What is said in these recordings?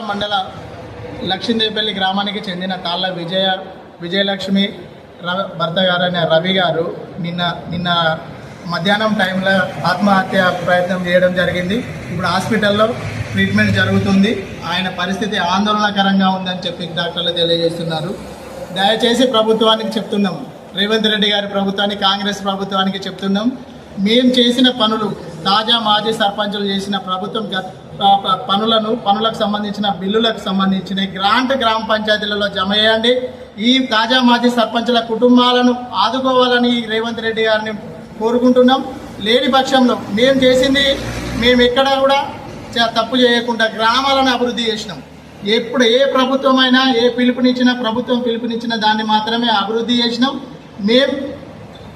మండల లక్ష్మీదేవిపల్లి గ్రామానికి చెందిన తాళ్ళ విజయలక్ష్మి భర్త గారైన రవి గారు నిన్న మధ్యాహ్నం టైంలో ఆత్మహత్య ప్రయత్నం చేయడం జరిగింది. ఇప్పుడు హాస్పిటల్లో ట్రీట్మెంట్ జరుగుతుంది. ఆయన పరిస్థితి ఆందోళనకరంగా ఉందని చెప్పి డాక్టర్లు తెలియజేస్తున్నారు. దయచేసి ప్రభుత్వానికి చెప్తున్నాం, రేవంత్ రెడ్డి గారి ప్రభుత్వానికి, కాంగ్రెస్ ప్రభుత్వానికి చెప్తున్నాం, మేము చేసిన పనులు, తాజా మాజీ సర్పంచులు చేసిన ప్రభుత్వం పనులకు సంబంధించిన బిల్లులకు సంబంధించిన గ్రాంట్ గ్రామ పంచాయతీలలో జమ చేయండి. ఈ తాజా మాజీ సర్పంచుల కుటుంబాలను ఆదుకోవాలని రేవంత్ రెడ్డి గారిని కోరుకుంటున్నాం. లేని పక్షంలో మేము ఎక్కడ కూడా తప్పు చేయకుండా గ్రామాలను అభివృద్ధి చేసినాం. ఎప్పుడు ఏ ప్రభుత్వమైనా ప్రభుత్వం పిలుపునిచ్చిన దాన్ని మాత్రమే అభివృద్ధి చేసినాం. మేము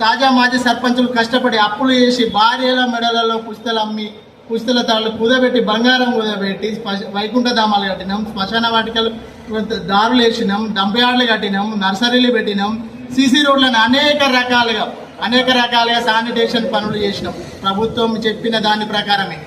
తాజా మాజీ సర్పంచులు కష్టపడి అప్పులు చేసి భార్యల మెడలలో పుస్తలు అమ్మి, పుస్తల తాళ్ళు కుదబెట్టి, బంగారం కుదబెట్టి వైకుంఠ ధామాలు కట్టినాం, శ్మశాన వాటికలు దారులు వేసినాం, డంపయార్డులు కట్టినాం, నర్సరీలు పెట్టినాం, సీసీ రోడ్లను అనేక రకాలుగా శానిటేషన్ పనులు చేసినాం. ప్రభుత్వం చెప్పిన దాని ప్రకారమే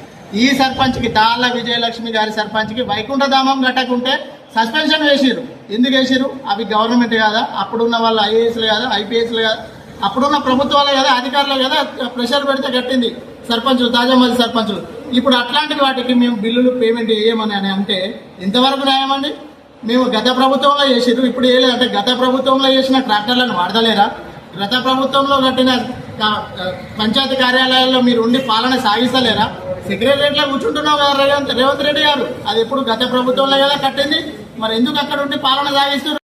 ఈ సర్పంచ్కి, తాళ్ళ విజయలక్ష్మి గారి సర్పంచ్కి వైకుంఠ ధామం కట్టకుంటే సస్పెన్షన్ వేసిరు. ఎందుకు వేసిరు? అవి గవర్నమెంట్ కాదా? అప్పుడున్న వాళ్ళు ఐఏఎస్లు కాదా, ఐపీఎస్లు కాదా? అప్పుడున్న ప్రభుత్వాలే కదా, అధికారులే కదా ప్రెషర్ పెడితే కట్టింది సర్పంచులు, తాజా మాజీ సర్పంచులు. ఇప్పుడు అట్లాంటి వాటికి మేము బిల్లులు పేమెంట్ చేయమని అంటే ఎంతవరకు న్యాయమండి? మేము గత ప్రభుత్వంలో చేసిరు, ఇప్పుడు అంటే గత ప్రభుత్వంలో చేసిన ట్రాక్టర్లను వాడతలేరా? గత ప్రభుత్వంలో కట్టిన పంచాయతీ కార్యాలయాల్లో మీరు ఉండి పాలన సాగిస్తలేరా? సెక్రటరియట్లో కూర్చుంటున్నావు కదా రేవంత్ రెడ్డి గారు, అది ఎప్పుడు గత ప్రభుత్వంలో కదా కట్టింది, మరి ఎందుకు అక్కడ ఉండి పాలన సాగిస్తున్నారు?